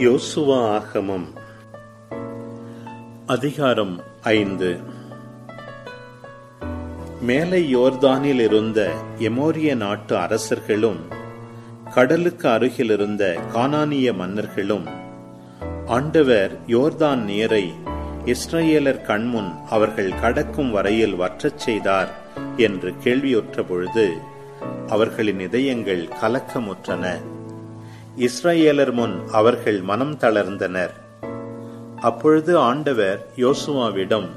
யோசுவா ஆகமம் அதிகாரம் 5. மேலை யோர்தானில் இருந்த எமோரிய நாட்டு அரசர்களும் கடலுக்கு அருகில் இருந்த கானானிய மன்னர்களும் ஆண்டவர் யோர்தான் நீரை இஸ்ரவேலர் கண்முன் அவர்கள் கடக்கும் வரையில் வற்றச் செய்தார் என்று கேள்வியுற்ற பொழுது அவர்களின் இதயங்கள் கலக்கமுற்றன. இஸ்ரவேலர் முன் அவர்கள் மனம் தளர்ந்தனர். அப்பொழுது ஆண்டவர் யோசுவாவிடம்,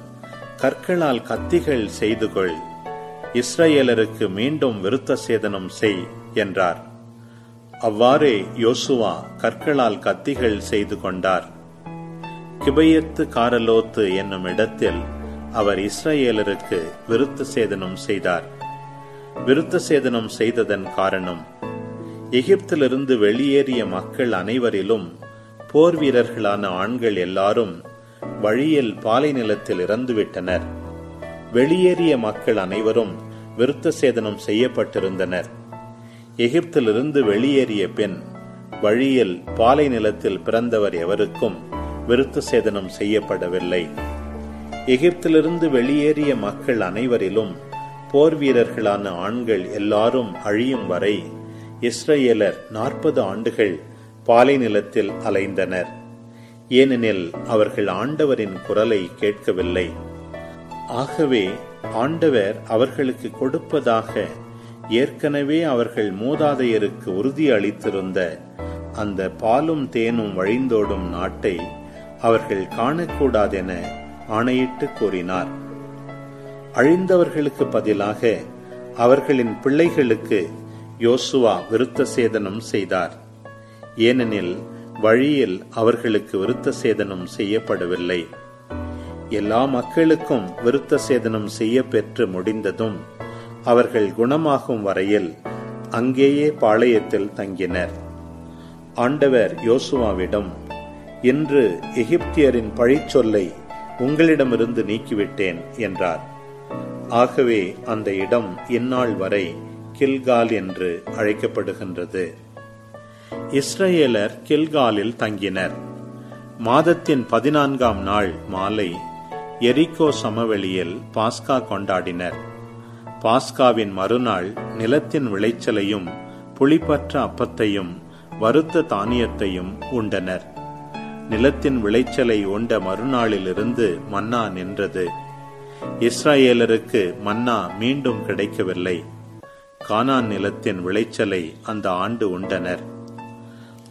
கற்களால் கத்திகள் செய்து கொள், இஸ்ரவேலருக்கு மீண்டும் விருத்த சேதனம் செய் என்றார். அவ்வாறே யோசுவா கற்களால் கத்திகள் செய்து கொண்டார். கிபெயத்து காரலோத்து என்னும் இடத்தில் அவர் இஸ்ரவேலருக்கு விருத்த சேதனம் செய்தார். விருத்த சேதனம் செய்ததன் காரணம், எகிப்திலிருந்து வெளியேறிய மக்கள் அனைவரிலும் போர் வீரர்களான ஆண்கள் எல்லாரும் வழியில் பாலை நிலத்தில் இறந்துவிட்டனர். வெளியேறிய மக்கள் அனைவரும் விருத்த சேதனம் செய்யப்பட்டிருந்தனர். எகிப்திலிருந்து வெளியேறிய பின் வழியில் பாலை நிலத்தில் பிறந்தவர் எவருக்கும் விருத்த சேதனம் செய்யப்படவில்லை. எகிப்திலிருந்து வெளியேறிய மக்கள் அனைவரிலும் போர் வீரர்களான ஆண்கள் எல்லாரும் அழியும் வரை இஸ்ரவேலர் 40 ஆண்டுகள் பாலை நிலத்தில் அலைந்தனர். ஏனெனில் அவர்கள் ஆண்டவரின் குரலை கேட்கவில்லை. ஆகவே ஆண்டவர் அவர்களுக்கு கொடுப்பதாக ஏற்கனவே அவர்கள் மூதாதையருக்கு உறுதி அளித்திருந்த அந்த பாலும் தேனும் வழிந்தோடும் நாட்டை அவர்கள் காணக்கூடாதென ஆணையிட்டு கூறினார். அழிந்தவர்களுக்கு பதிலாக அவர்களின் பிள்ளைகளுக்கு யோசுவா விருத்த சேதனம் செய்தார். ஏனெனில் வழியில் அவர்களுக்கு விருத்த சேதனம் செய்யப்படவில்லை. எல்லா மக்களுக்கும் விருத்த சேதனம் செய்ய பெற்று முடிந்ததும் அவர்கள் குணமாகும் வரையில் அங்கேயே பாளையத்தில் தங்கினர். ஆண்டவர் யோசுவாவிடம், இன்று எகிப்தியரின் பழிச்சொல்லை உங்களிடமிருந்து நீக்கிவிட்டேன் என்றார். ஆகவே அந்த இடம் இந்நாள் வரை கில்கால் என்று அழைக்கப்படுகின்றது. இஸ்ரவேலர் கில்காலில் தங்கினர். மாதத்தின் 14ஆம் நாள் மாலை எரிகோ சமவெளியில் பாஸ்கா கொண்டாடினர். பாஸ்காவின் மறுநாள் நிலத்தின் விளைச்சலையும் புளிப்பற்ற அப்பத்தையும் வறுத்த தானியத்தையும் உண்டனர். நிலத்தின் விளைச்சலை உண்ட மறுநாளிலிருந்து மன்னா நின்றது. இஸ்ரவேலருக்கு மன்னா மீண்டும் கிடைக்கவில்லை. கானான் நிலத்தின் விளைச்சலை அந்த ஆண்டு உண்டனர்.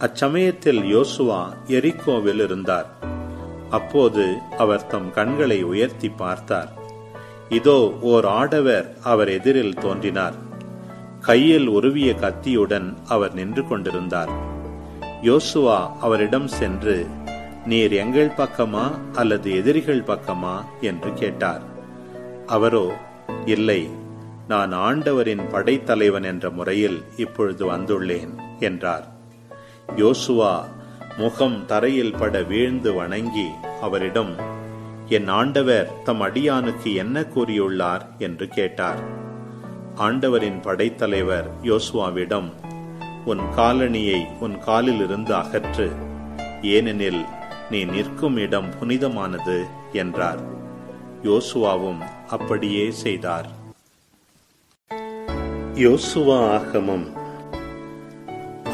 அச்சமயத்தில் யோசுவா எரிகோவில் இருந்தார். அப்போது அவர் தம் கண்களை உயர்த்தி பார்த்தார். இதோ ஓர் ஆடவர் அவர் எதிரில் தோன்றினார். கையில் உருவிய கத்தியுடன் அவர் நின்று கொண்டிருந்தார். யோசுவா அவரிடம் சென்று, நீர் எங்கள் பக்கமா அல்லது எதிரிகள் பக்கமா என்று கேட்டார். அவரோ, இல்லை, நான் ஆண்டவரின் படைத்தலைவன் என்ற முறையில் இப்பொழுது வந்துள்ளேன் என்றார். யோசுவா முகம் தரையில் பட வீழ்ந்து வணங்கி அவரிடம், என் ஆண்டவர் தம் அடியானுக்கு என்ன கூறியுள்ளார் என்று கேட்டார். ஆண்டவரின் படைத்தலைவர் யோசுவாவிடம், உன் காலணியை உன் காலிலிருந்து அகற்று, ஏனெனில் நீ நிற்கும் இடம் புனிதமானது என்றார். யோசுவாவும் அப்படியே செய்தார். யோசுவா ஆகமம்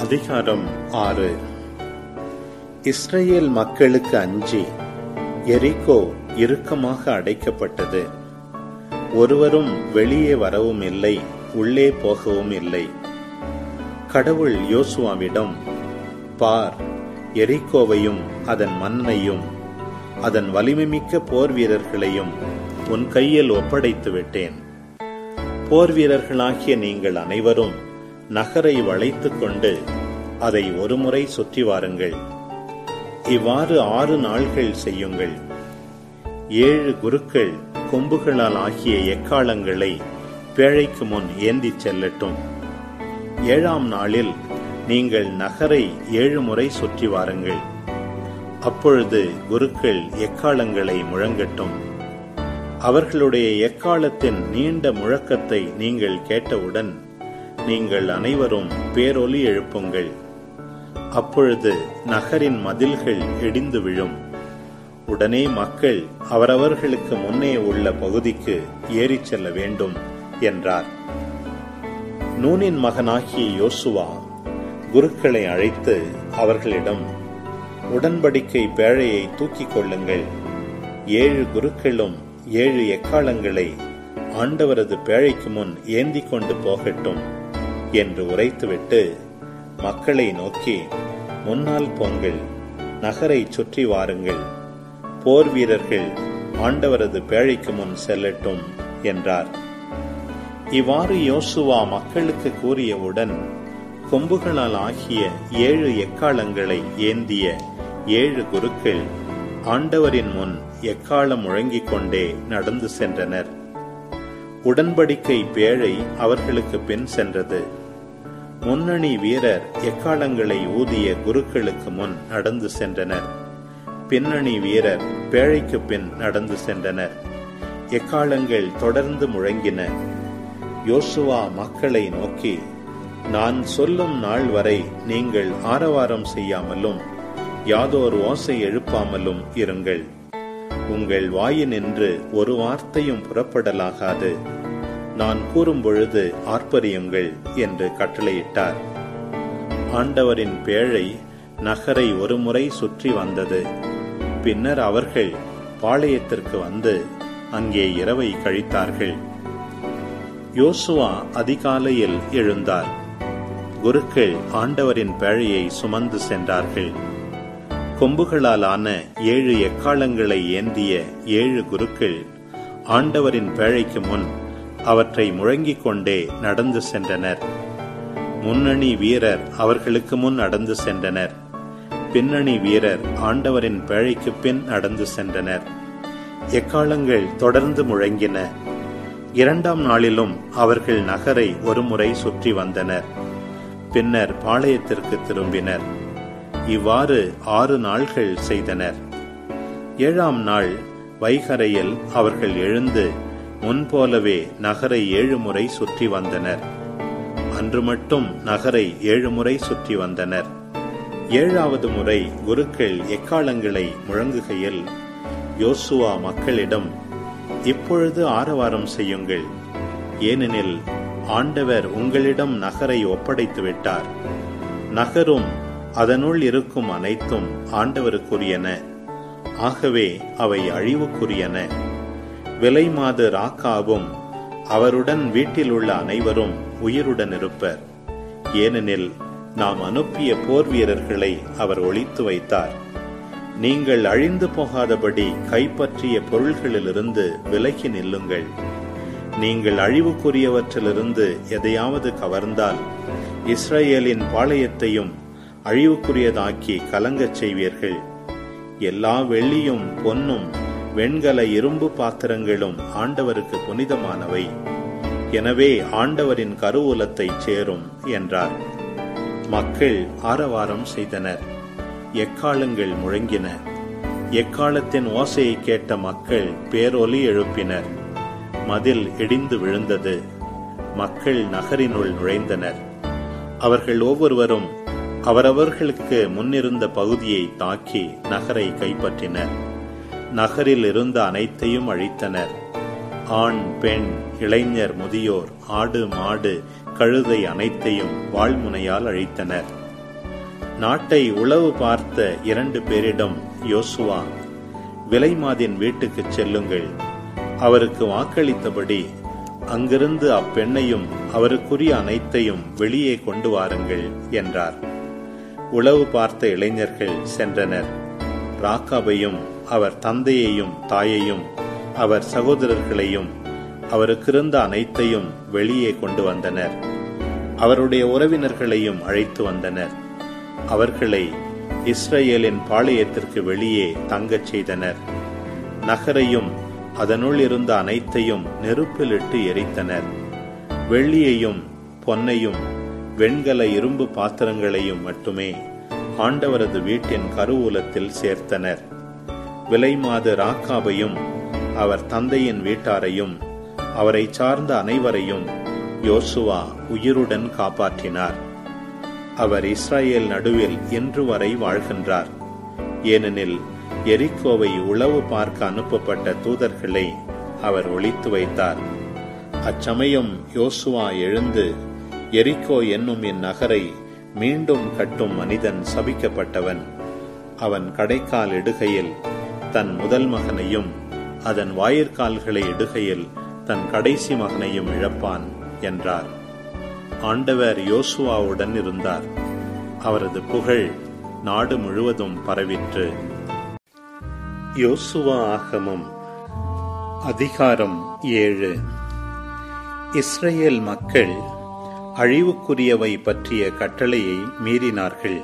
அதிகாரம் 6. இஸ்ரவேல் மக்களுக்கு அஞ்சி எரிகோ இறுக்கமாக அடைக்கப்பட்டது. ஒருவரும் வெளியே வரவும் இல்லை, உள்ளே போகவும் இல்லை. கடவுள் யோசுவாவிடம், பார், எரிகோவையும் அதன் மன்னையும் அதன் வலிமைமிக்க போர் வீரர்களையும் உன் கையில் ஒப்படைத்து விட்டேன். போர் வீரர்களாகிய நீங்கள் அனைவரும் நகரை வளைத்துக் கொண்டு அதை ஒருமுறை சுற்றி வாருங்கள். இவ்வாறு 6 நாள்கள் செய்யுங்கள். 7 குருக்கள் கொம்புகளால் ஆகிய எக்காளங்களை பேழைக்கு முன் ஏந்திச் செல்லட்டும். 7ஆம் நாளில் நீங்கள் நகரை 7 முறை சுற்றி வாருங்கள். அப்பொழுது குருக்கள் எக்காளங்களை முழங்கட்டும். அவர்களுடைய எக்காளத்தின் நீண்ட முழக்கத்தை நீங்கள் கேட்டவுடன் நீங்கள் அனைவரும் பேரொலி எழுப்புங்கள். அப்பொழுது நகரின் மதில்கள் இடிந்து விழும். உடனே மக்கள் அவரவர்களுக்கு முன்னே உள்ள பகுதிக்கு ஏறிச் செல்ல வேண்டும் என்றார். நூனின் மகனாகிய யோசுவா குருக்களை அழைத்து அவர்களிடம், உடன்படிக்கை பேழையை தூக்கிக் கொள்ளுங்கள், 7 குருக்களும் 7 எக்காளங்களை ஆண்டவரது பேழைக்கு முன் ஏந்தி கொண்டு போகட்டும் என்று உரைத்துவிட்டு மக்களை நோக்கி, முன்னால் போங்கள், நகரை சுற்றி வாருங்கள், போர் வீரர்கள் ஆண்டவரது பேழைக்கு முன் செல்லட்டும் என்றார். இவ்வாறு யோசுவா மக்களுக்கு கூறியவுடன் கொம்புகளால் ஆகிய 7 எக்காளங்களை ஏந்திய 7 குருக்கள் ஆண்டவரின் முன் எக்காளம் முழங்கிக் கொண்டே நடந்து சென்றனர். உடன்படிக்கை பேழை அவர்களுக்கு பின் சென்றது. முன்னணி வீரர் எக்காளங்களை ஊதிய குருக்களுக்கு முன் நடந்து சென்றனர். பின்னணி வீரர் பேழைக்கு பின் நடந்து சென்றனர். எக்காளங்கள் தொடர்ந்து முழங்கின. யோசுவா மக்களை நோக்கி, நான் சொல்லும் நாள் வரை நீங்கள் ஆரவாரம் செய்யாமலும் யாதோர் ஓசை எழுப்பாமலும் இருங்கள். உங்கள் வாயினின்று ஒரு வார்த்தையும் புறப்படலாகாது. நான் கூறும் பொழுது ஆர்ப்பரியுங்கள் என்று கட்டளையிட்டார். ஆண்டவரின் பேழை நகரை ஒரு முறை சுற்றி வந்தது. பின்னர் அவர்கள் பாளையத்திற்கு வந்து அங்கே இரவை கழித்தார்கள். யோசுவா அதிகாலையில் எழுந்தார். குருக்கள் ஆண்டவரின் பேழையை சுமந்து சென்றார்கள். கொம்புகளால் ஆன 7 எக்காளங்களை ஏந்திய 7 குருக்கள் ஆண்டவரின் பேழைக்கு முன் அவற்றை முழங்கிக் கொண்டே நடந்து சென்றனர். முன்னணி வீரர் அவர்களுக்கு முன் நடந்து சென்றனர். பின்னணி வீரர் ஆண்டவரின் பேழைக்கு பின் நடந்து சென்றனர். எக்காளங்கள் தொடர்ந்து முழங்கின. 2ஆம் நாளிலும் அவர்கள் நகரை ஒருமுறை சுற்றி வந்தனர். பின்னர் பாளையத்திற்கு திரும்பினர். இவ்வாறு 6 நாள்கள் செய்தனர். 7ஆம் நாள் வைகரையில் அவர்கள் எழுந்து முன்போலவே நகரை 7 முறை சுற்றி வந்தனர். அன்று மட்டும் நகரை 7 முறை சுற்றி வந்தனர். 7ஆவது முறை குருக்கள் எக்காளங்களை முழங்குகையில் யோசுவா மக்களிடம், இப்பொழுது ஆரவாரம் செய்யுங்கள், ஏனெனில் ஆண்டவர் உங்களிடம் நகரை ஒப்படைத்து விட்டார். நகரும் அதனுள் இருக்கும் அனைத்தும் ஆண்டவருக்குரியன, ஆகவே அவை அழிவுக்குரியன. விலைமாது ராக்காவும் அவருடன் வீட்டில் உள்ள அனைவரும் உயிருடன் இருப்பர், ஏனெனில் நாம் அனுப்பிய போர் வீரர்களை அவர் ஒளித்து வைத்தார். நீங்கள் அழிந்து போகாதபடி கைப்பற்றிய பொருள்களிலிருந்து விலகி நில்லுங்கள். நீங்கள் அழிவுக்குரியவற்றிலிருந்து எதையாவது கவர்ந்தால் இஸ்ரவேலின் பாளையத்தையும் அழிவுக்குரியதாக்கி கலங்கச் செய்வீர்கள். எல்லா வெள்ளியும் பொன்னும் வெண்கல இரும்பு பாத்திரங்களும் ஆண்டவருக்கு புனிதமானவை, எனவே ஆண்டவரின் கருவூலத்தை சேரும் என்றார். மக்கள் ஆரவாரம் செய்தனர். எக்காளங்கள் முழங்கின. எக்காளத்தின் ஓசையை கேட்ட மக்கள் பேரொலி எழுப்பினர். மதில் இடிந்து விழுந்தது. மக்கள் நகரினுள் நுழைந்தனர். அவர்கள் ஒவ்வொருவரும் அவரவர்களுக்கு முன்னிருந்த பகுதியை தாக்கி நகரை கைப்பற்றினர். நகரில் இருந்த அனைத்தையும் அழித்தனர். ஆண், பெண், இளைஞர், முதியோர், ஆடு, மாடு, கழுதை அனைத்தையும் வாள்முனையால் அழித்தனர். நாட்டை உளவு பார்த்த 2 பேரிடம் யோசுவா, விலைமாதின் வீட்டுக்குச் செல்லுங்கள், அவருக்கு வாக்களித்தபடி அங்கிருந்து அப்பெண்ணையும் அவருக்குரிய அனைத்தையும் வெளியே கொண்டு வாருங்கள் என்றார். உளவு பார்த்த இளைஞர்கள் சென்றனர். ராக்காபையும் அவர் தந்தையையும் தாயையும் அவர் சகோதரர்களையும் அவருக்கிருந்த அனைத்தையும் வெளியே கொண்டு வந்தனர். அவருடைய உறவினர்களையும் அழைத்து வந்தனர். அவர்களை இஸ்ரவேலின் பாளையத்திற்கு வெளியே தங்கச் செய்தனர். நகரையும் அதனுள் இருந்த அனைத்தையும் நெருப்பிலிட்டு எரித்தனர். வெள்ளியையும் பொன்னையும் வெண்கல இரும்பு பாத்திரங்களையும் மட்டுமே ஆண்டவரது வீட்டின் கருவூலத்தில் சேர்த்தனர். விலைமாது ராக்காபையும் அவர் தந்தையின் வீட்டாரையும் அவரை சார்ந்த அனைவரையும் யோசுவா உயிருடன் காப்பாற்றினார். அவர் இஸ்ரவேல் நடுவில் இன்று வரை வாழ்கின்றார். ஏனெனில் எரிகோவை உளவு பார்க்க அனுப்பப்பட்ட தூதர்களை அவர் ஒளித்து வைத்தார். அச்சமயம் யோசுவா எழுந்து, எரிகோ என்னும் இந்நகரை மீண்டும் கட்டும் மனிதன் சபிக்கப்பட்டவன். அவன் கடைக்கால் இடுகையில் தன் முதல் மகனையும் அதன் வாயிற்கால்களை இடுகையில் தன் கடைசி மகனையும் இழப்பான் என்றார். ஆண்டவர் யோசுவாவுடன் இருந்தார். அவரது புகழ் நாடு முழுவதும் பரவிற்று. யோசுவா ஆகமம் அதிகாரம் 7. இஸ்ரவேல் மக்கள் அழிவுக்குரியவை பற்றிய கட்டளையை மீறினார்கள்.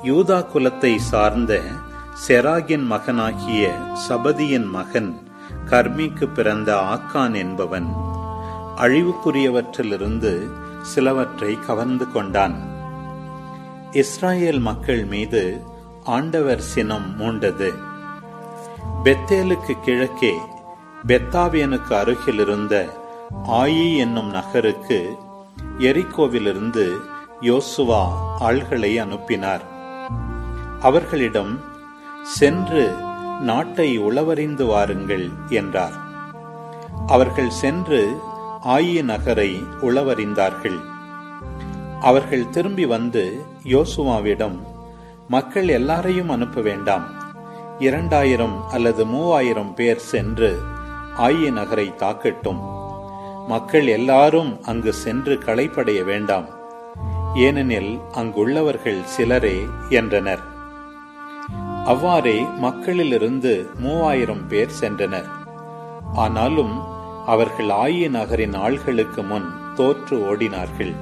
யூதா குலத்தை சார்ந்த செராகின் மகனாகிய சபதியின் மகன் கர்மிக்கு பிறந்த ஆக்கான் என்பவன் அழிவுக்குரியவற்றிலிருந்து சிலவற்றை கவர்ந்து கொண்டான். இஸ்ரவேல் மக்கள் மீது ஆண்டவர் சினம் மூண்டது. பெத்தேலுக்கு கிழக்கே பெத்தாவியனுக்கு அருகில் இருந்த ஆயி என்னும் நகருக்கு எரிகோவிலிருந்து யோசுவா ஆள்களை அனுப்பினார். அவர்களிடம், சென்று நாட்டை உளவறிந்து வாருங்கள் என்றார். அவர்கள் சென்று ஆயி நகரை உளவறிந்தார்கள். அவர்கள் திரும்பி வந்து யோசுவாவிடம், மக்கள் எல்லாரையும் அனுப்ப வேண்டாம், 2000 அல்லது 3000 பேர் சென்று ஆயி நகரை தாக்கட்டும். மக்கள் எல்லாரும் அங்கு சென்று களைப்படைய வேண்டாம், ஏனெனில் அங்குள்ளவர்கள் சிலரே என்றனர். அவ்வாறே மக்களிலிருந்து 3000 பேர் சென்றனர். ஆனாலும் அவர்கள் ஆயி நகரின் ஆள்களுக்கு முன் தோற்று ஓடினார்கள்.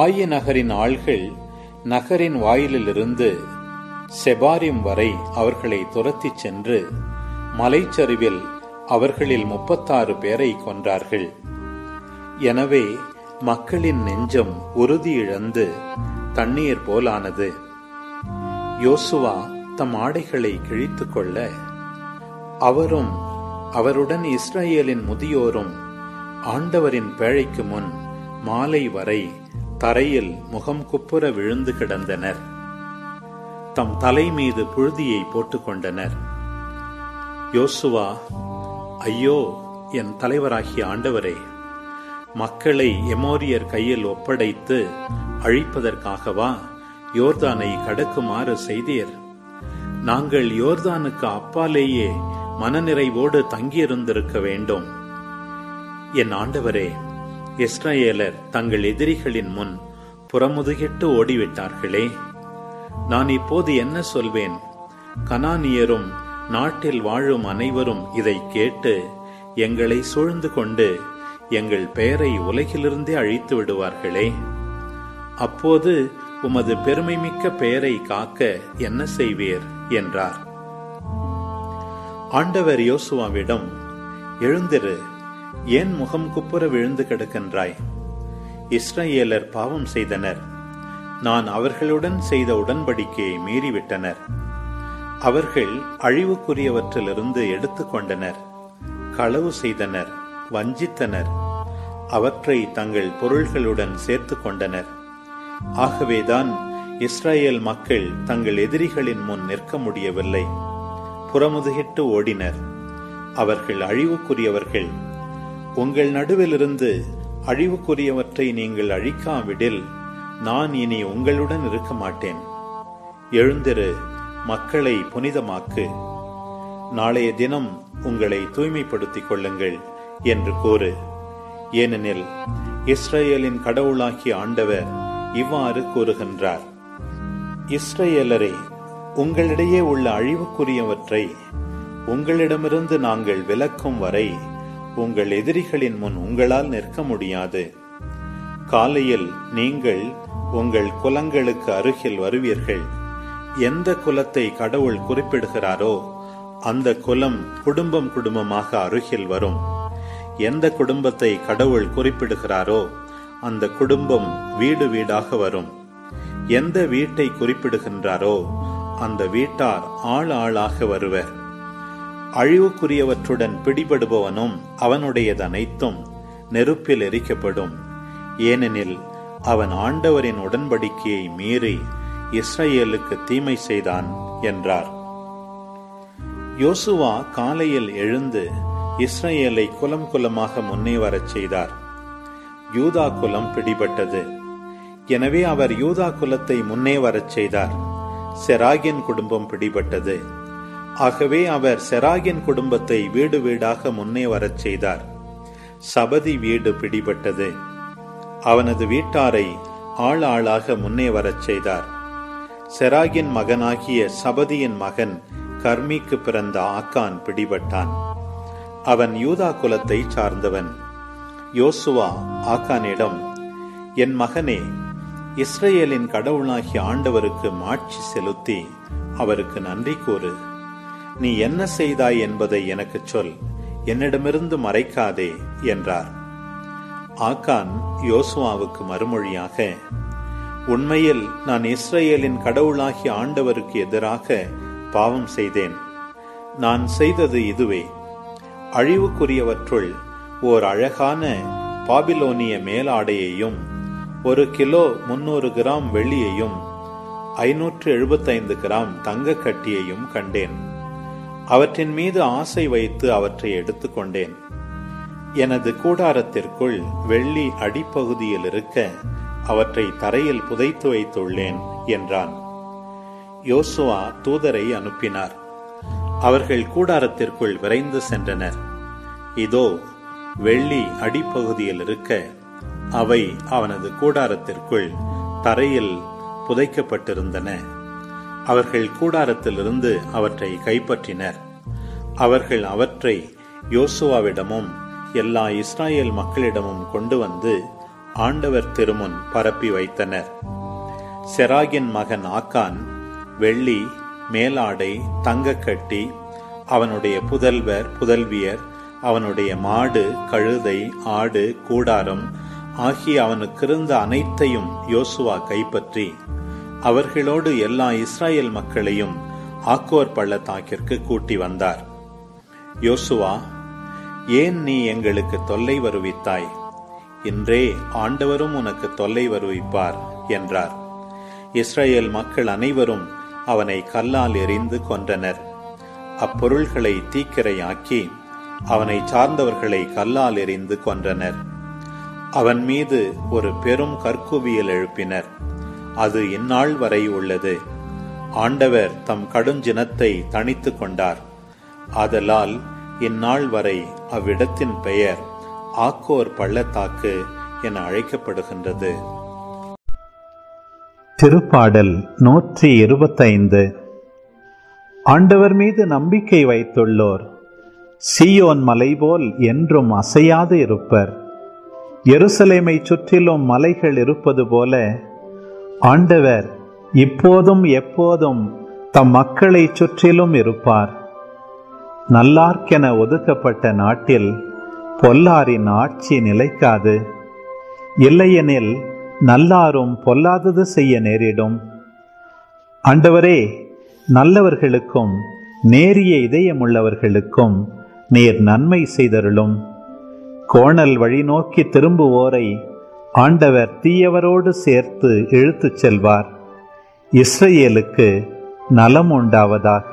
ஆயி நகரின் ஆள்கள் நகரின் வாயிலிலிருந்து செபாரிம் வரை அவர்களை துரத்திச் சென்று மலைச்சரிவில் அவர்களில் 36 பேரை கொன்றார்கள். எனவே மக்களின் நெஞ்சம் உறுதி இழந்து தண்ணீர் போலானது. யோசுவா தம் ஆடைகளை கிழித்துக் கொள்ள, அவரும் அவருடன் இஸ்ரவேலின் முதியோரும் ஆண்டவரின் பேழைக்கு முன் மாலை வரை தரையில் முகம் குப்புற விழுந்து கிடந்தனர். தம் தலை மீது புழுதியை போட்டுக்கொண்டனர். யோசுவா, ஐயோ என் தலைவராகிய ஆண்டவரே, மக்களை எமோரியர் கையில் ஒப்படைத்து அழிப்பதற்காகவா யோர்தானை கடக்குமாறு செய்தீர்? நாங்கள் யோர்தானுக்கு அப்பாலேயே மனநிறைவோடு தங்கியிருந்திருக்க வேண்டும். என் ஆண்டவரே, இஸ்ரவேலர் தங்கள் எதிரிகளின் முன் புறமுதுகிட்டு ஓடிவிட்டார்களே. நான் இப்போது என்ன சொல்வேன்? கனானியரும் நாட்டில் வாழும் அனைவரும் இதை கேட்டு எங்களை சூழ்ந்து கொண்டு எங்கள் பெயரை உலகிலிருந்தே அழித்து விடுவார்களே. அப்போது உமது பெருமைமிக்க பெயரை காக்க என்ன செய்வீர் என்றார். ஆண்டவர் யோசுவாவிடம், எழுந்திரு, ஏன் முகம் குப்புற விழுந்து கிடக்கின்றாய்? இஸ்ரவேலர் பாவம் செய்தனர். நான் அவர்களுடன் செய்த உடன்படிக்கையை மீறிவிட்டனர். அவர்கள் அழிவுக்குரியவற்றிலிருந்து எடுத்துக்கொண்டனர், களவு செய்தனர், வஞ்சித்தனர், அவற்றை தங்கள் பொருள்களுடன் சேர்த்து கொண்டனர். ஆகவேதான் இஸ்ரவேல் மக்கள் தங்கள் எதிரிகளின் முன் நிற்க முடியவில்லை, புறமுதுகிட்டு ஓடினர். அவர்கள் அழிவுக்குரியவர்கள். உங்கள் நடுவிலிருந்து அழிவுக்குரியவற்றை நீங்கள் அழிக்காவிடில் நான் இனி உங்களுடன் இருக்க மாட்டேன். எழுந்திரு, மக்களை புனிதமாக்கு, நாளைய தினம் உங்களை தூய்மைப்படுத்திக் கொள்ளுங்கள் என்று கூறு. ஏனெனில் இஸ்ரவேலின் கடவுளாகிய ஆண்டவர் இவ்வாறு கூறுகின்றார், இஸ்ரவேலரே, உங்களிடையே உள்ள அழிவுக்குரியவற்றை உங்களிடமிருந்து நாங்கள் விலக்கும் வரை உங்கள் எதிரிகளின் முன் உங்களால் நிற்க முடியாது. காலையில் நீங்கள் உங்கள் குலங்களுக்கு அருகில் வருவீர்கள். எந்த குலத்தை கடவுள் குறிப்பிடுகிறாரோ அந்த குலம் குடும்பம் குடும்பமாக அருகில் வரும். எந்த குடும்பத்தை கடவுள் குறிப்பிடுகிறாரோ அந்த குடும்பம் வீடு வீடாக வரும். எந்த வீட்டை குறிப்பிடுகின்றாரோ அந்த வீட்டார் ஆள் ஆளாக வருவர். அழிவுக்குரியவற்றுடன் பிடிபடுபவனும் அவனுடையது அனைத்தும் நெருப்பில் எரிக்கப்படும். ஏனெனில் அவன் ஆண்டவரின் உடன்படிக்கையை மீறி இஸ்ரவேலுக்கு தீமை செய்தான் என்றார். யோசுவா காலையில் எழுந்து இஸ்ரவேலை குலம் குலமாக முன்னே வரச் செய்தார். யூதா குலம் பிடிபட்டது. எனவே அவர் யூதா குலத்தை முன்னே வரச் செய்தார். செராகின் குடும்பம் பிடிபட்டது. ஆகவே அவர் செராகின் குடும்பத்தை வீடு வீடாக முன்னே வரச் செய்தார். சபதி வீடு பிடிபட்டது. அவனது வீட்டாரை ஆள் ஆளாக முன்னே வரச் செய்தார். செராகின் மகனாகிய சபதியின் மகன் கர்மிக்கு பிறந்த ஆக்கான் பிடிபட்டான். அவன் யூதா குலத்தை சார்ந்தவன். யோசுவா ஆக்கானிடம், என் மகனே, இஸ்ரவேலின் கடவுளாகிய ஆண்டவருக்கு மாட்சி செலுத்தி அவருக்கு நன்றி கூறு. நீ என்ன செய்தாய் என்பதை எனக்கு சொல், என்னிடமிருந்து மறைக்காதே என்றார். ஆக்கான் யோசுவாவுக்கு மறுமொழியாக, உண்மையில் நான் இஸ்ரவேலின் கடவுளாகிய ஆண்டவருக்கு எதிராக பாவம் செய்தேன். நான் செய்தது இதுவே: அழிவுக்குரியவற்றுள் ஓர் அழகான பாபிலோனிய மேலாடையையும் 1 கிலோ 300 கிராம் வெள்ளியையும் 575 கிராம் தங்க கட்டியையும் கண்டேன். அவற்றின் மீது ஆசை வைத்து அவற்றை எடுத்துக்கொண்டேன். எனது கூடாரத்திற்குள் வெள்ளி அடிப்பகுதியில் இருக்க அவற்றை தரையில் புதைத்து வைத்துள்ளேன் என்றான். யோசுவா தூதரை அனுப்பினார். அவர்கள் கூடாரத்திற்குள் விரைந்து சென்றனர். இதோ, வெள்ளி அடிப்பகுதியில் இருக்க அவை அவனது கூடாரத்திற்குள் தரையில் புதைக்கப்பட்டிருந்தன. அவர்கள் கூடாரத்திலிருந்து அவற்றை கைப்பற்றினர். அவர்கள் அவற்றை யோசுவாவிடமும் எல்லா இஸ்ராயேல் மக்களிடமும் கொண்டு வந்து ஆண்டவர் திருமுன் பரப்பி வைத்தனர். செராகின் மகன் ஆக்கான் வெள்ளி, மேலாடை, தங்கக்கட்டி, அவனுடைய புதல்வர் புதல்வியர், அவனுடைய மாடு, கழுதை, ஆடு, கூடாரம் ஆகிய அவனுக்கிருந்த அனைத்தையும் யோசுவா கைப்பற்றி அவர்களோடு எல்லா இஸ்ராயேல் மக்களையும் ஆக்கோர் பள்ளத்தாக்கிற்கு கூட்டி வந்தார். யோசுவா, ஏன் நீ எங்களுக்கு தொல்லை வருவித்தாய்? இன்றே ஆண்டவரும் உனக்கு தொல்லை வருவிப்பார் என்றார். இஸ்ரவேல் மக்கள் அனைவரும் அவனை கல்லால் எறிந்து கொன்றனர். அப்பொருள்களை தீக்கிரையாக்கி அவனை சார்ந்தவர்களை கல்லால் எறிந்து கொன்றனர். அவன் மீது ஒரு பெரும் கற்குவியல் எழுப்பினர். அது இந்நாள் வரை உள்ளது. ஆண்டவர் தம் கடுஞ்சினத்தை தணித்து கொண்டார். ஆதலால் இந்நாள் வரை அவ்விடத்தின் பெயர் ஆக்கோர் பள்ளத்தாக்கு என அழைக்கப்படுகின்றது. திருப்பாடல் 125. ஆண்டவர் மீது நம்பிக்கை வைத்துள்ளோர் சீயோன் மலைபோல் என்றும் அசையாது இருப்பர். எருசலேமை சுற்றிலும் மலைகள் இருப்பது போல ஆண்டவர் இப்போதும் எப்போதும் தம் மக்களை சுற்றிலும் இருப்பார். நல்லார்க்கென ஒதுக்கப்பட்ட நாட்டில் பொல்லாரின் ஆட்சி நிலைக்காது. இல்லையெனில் நல்லாரும் பொல்லாதது செய்ய நேரிடும். ஆண்டவரே, நல்லவர்களுக்கும் நேரிய இதயமுள்ளவர்களுக்கும் நீர் நன்மை செய்தருளும். கோணல் வழி நோக்கி திரும்புவோரை ஆண்டவர் தீயவரோடு சேர்த்து இழுத்துச் செல்வார். இஸ்ரவேலுக்கு நலம் உண்டாவதாக.